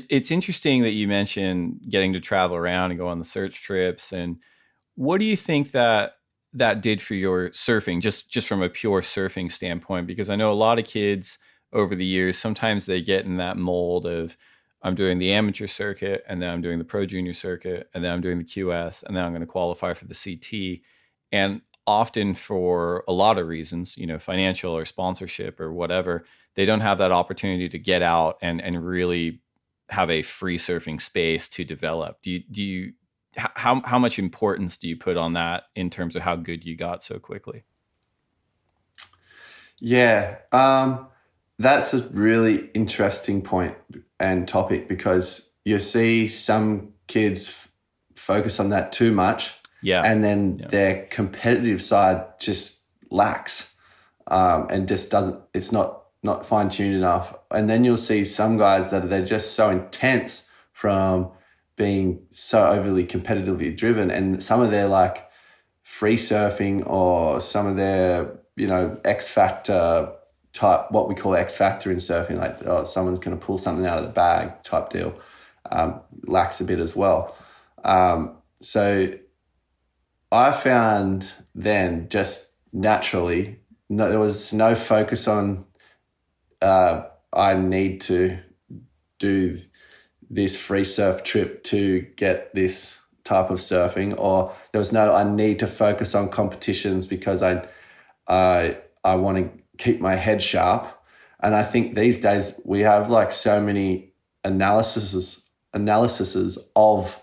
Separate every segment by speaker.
Speaker 1: It's interesting that you mentioned getting to travel around and go on the search trips. And what do you think that did for your surfing, just from a pure surfing standpoint? Because I know a lot of kids over the years, sometimes they get in that mold of, I'm doing the amateur circuit, and then I'm doing the pro junior circuit, and then I'm doing the QS, and then I'm going to qualify for the CT. And often, for a lot of reasons, financial or sponsorship or whatever, they don't have that opportunity to get out and really have a free surfing space to develop. How much importance do you put on that in terms of how good you got so quickly?
Speaker 2: Yeah, that's a really interesting point and topic because you see some kids focus on that too much,
Speaker 1: Yeah.
Speaker 2: and then
Speaker 1: Yeah.
Speaker 2: their competitive side just lacks, and just doesn't. It's not fine tuned enough. And then you'll see some guys that they're just so intense from being so overly competitively driven, and some of their like free surfing or some of their X factor type, what we call X factor in surfing, like someone's going to pull something out of the bag type deal, lacks a bit as well. So I found then just naturally, no, there was no focus on I need to do this free surf trip to get this type of surfing, or there was no I need to focus on competitions because I want to keep my head sharp. And I think these days we have like so many analyses of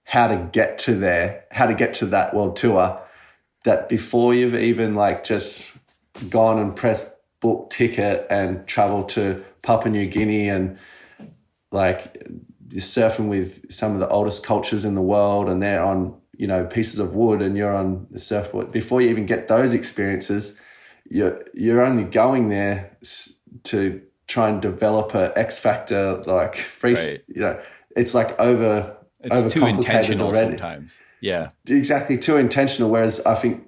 Speaker 2: how to get to there, how to get to that world tour, that before you've even like just gone and pressed book ticket and traveled to Papua New Guinea and like you're surfing with some of the oldest cultures in the world and they're on, pieces of wood and you're on the surfboard. Before you even get those experiences, you're only going there to try and develop a X factor, like free,
Speaker 1: Right.
Speaker 2: It's like
Speaker 1: It's too
Speaker 2: overcomplicated
Speaker 1: intentional
Speaker 2: already.
Speaker 1: sometimes. Yeah.
Speaker 2: Exactly, too intentional. Whereas I think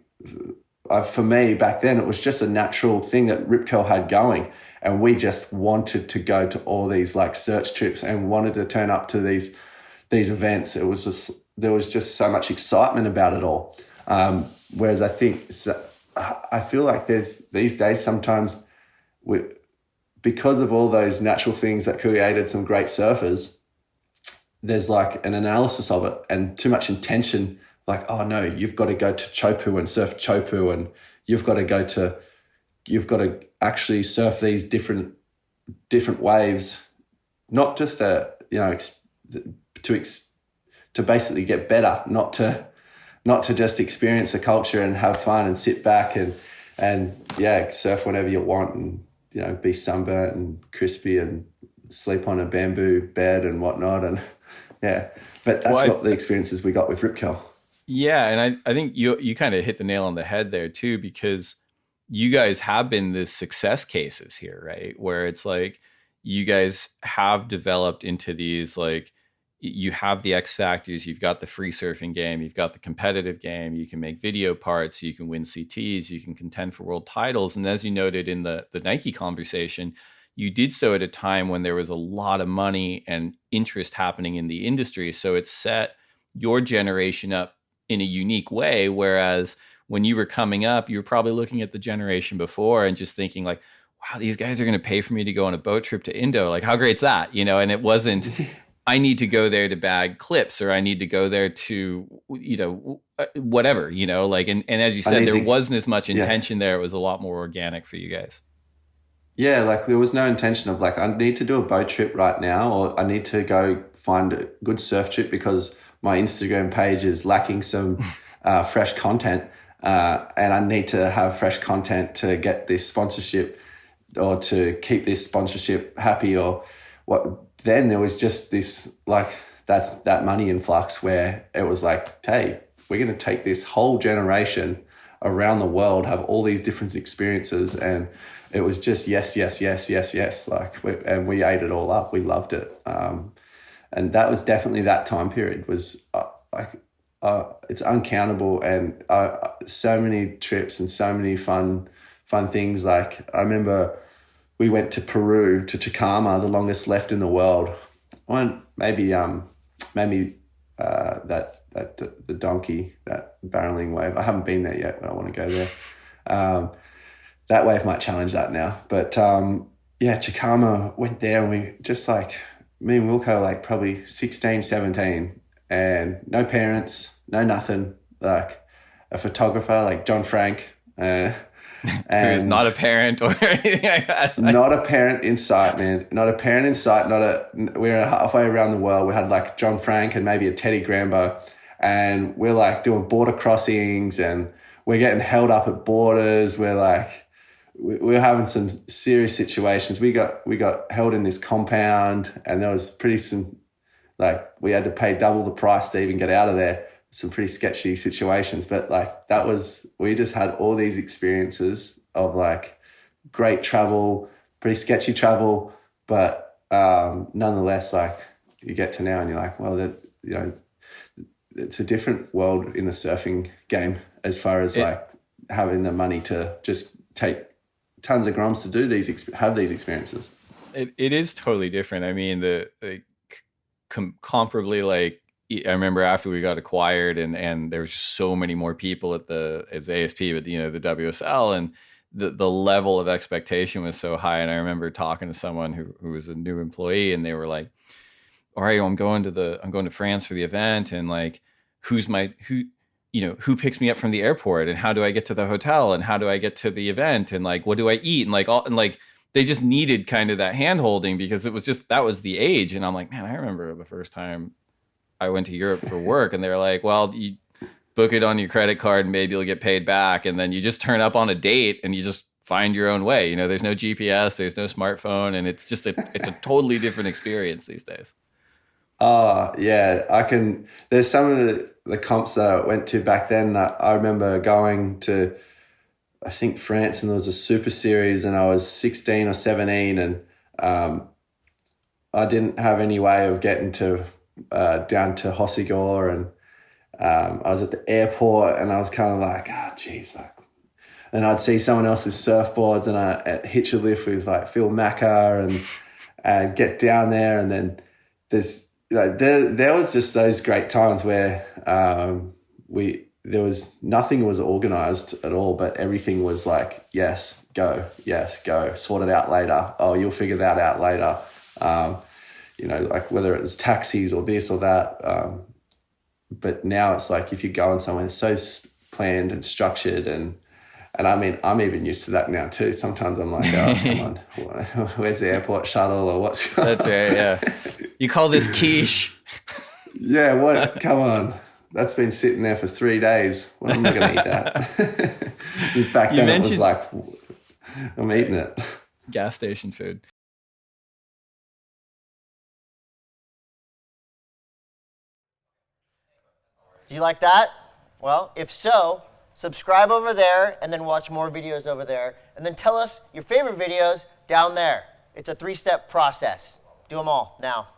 Speaker 2: for me back then, it was just a natural thing that Rip Curl had going. And we just wanted to go to all these like search trips and wanted to turn up to these events. There was just so much excitement about it all. Whereas I feel like there's these days sometimes because of all those natural things that created some great surfers, there's like an analysis of it and too much intention. Like, oh no, you've got to go to Chopu and surf Chopu, and you've got to actually surf these different waves, not just to basically get better, not to just experience the culture and have fun and sit back and surf whenever you want and be sunburnt and crispy and sleep on a bamboo bed and whatnot. And yeah, but that's
Speaker 1: Well,
Speaker 2: what the experiences we got with Rip Curl.
Speaker 1: yeah, and I think you kind of hit the nail on the head there too, because you guys have been the success cases here, right? Where it's like you guys have developed into these, like, you have the X factors, you've got the free surfing game, you've got the competitive game, you can make video parts, you can win CTs, you can contend for world titles. And as you noted in the Nike conversation, you did so at a time when there was a lot of money and interest happening in the industry. So it set your generation up in a unique way. Whereas when you were coming up, you were probably looking at the generation before and just thinking like, wow, these guys are going to pay for me to go on a boat trip to Indo. Like, how great's that? And it wasn't, I need to go there to bag clips, or I need to go there to, whatever, like, and as you said, there wasn't as much
Speaker 2: Yeah.
Speaker 1: intention there. It was a lot more organic for you guys.
Speaker 2: Yeah, like there was no intention of like, I need to do a boat trip right now, or I need to go find a good surf trip because my Instagram page is lacking some fresh content. And I need to have fresh content to get this sponsorship or to keep this sponsorship happy or what. Then there was just this like that money influx where it was like, hey, we're going to take this whole generation around the world, have all these different experiences. And it was just yes, yes, yes, yes, yes. Like, and we ate it all up. We loved it. And that was definitely that time period was it's uncountable, and so many trips and so many fun things. Like I remember we went to Peru, to Chicama, the longest left in the world, one maybe the donkey, that barreling wave. I haven't been there yet, but I want to go there. That wave might challenge that now. But yeah, Chicama, went there, and we just like, me and Wilco, like probably 16, 17, and no parents, no nothing, like a photographer like John Frank,
Speaker 1: Who's not a parent or anything like that.
Speaker 2: Not a parent in sight, man. Not a parent in sight. We're halfway around the world. We had like John Frank and maybe a Teddy Grambo, and we're like doing border crossings, and we're getting held up at borders. We're having some serious situations. We got held in this compound, and there was we had to pay double the price to even get out of there. Some pretty sketchy situations, but like we just had all these experiences of like great travel, pretty sketchy travel, but nonetheless, like you get to now and you're like, well, it's a different world in the surfing game as far as like having the money to just take tons of grams to do have these experiences.
Speaker 1: It is totally different. I mean, comparably, like, I remember after we got acquired and there was just so many more people it was ASP, but the WSL, and the level of expectation was so high. And I remember talking to someone who was a new employee, and they were like, all right, I'm going to France for the event, and like, who picks me up from the airport, and how do I get to the hotel, and how do I get to the event, and like, what do I eat, and like they just needed kind of that hand holding, because it was just, that was the age. And I'm like, man, I remember the first time I went to Europe for work, and they're like, well, you book it on your credit card and maybe you'll get paid back. And then you just turn up on a date and you just find your own way. There's no GPS, there's no smartphone, and it's just it's a totally different experience these days.
Speaker 2: Oh yeah, there's some of the comps that I went to back then. I remember going to, I think, France, and there was a super series, and I was 16 or 17, and I didn't have any way of getting down to Hossegor, and I was at the airport, and I was kind of like, oh geez, and I'd see someone else's surfboards, and I hitch a lift with like Phil Macker, and get down there, and then there was just those great times where nothing was organized at all, but everything was like, yes, go, sort it out later. Oh, you'll figure that out later. Like whether it was taxis or this or that. But now it's like, if you go on somewhere, it's so planned and structured, and I mean, I'm even used to that now too. Sometimes I'm like, oh, come on, where's the airport shuttle, or what's going on?
Speaker 1: That's right, yeah. You call this quiche?
Speaker 2: Yeah, what? Come on. That's been sitting there for 3 days. When am I going to eat that? Because back then it was like, I'm eating it.
Speaker 1: Gas station food.
Speaker 3: Do you like that? Well, if so, subscribe over there and then watch more videos over there. And then tell us your favorite videos down there. It's a 3-step process. Do them all now.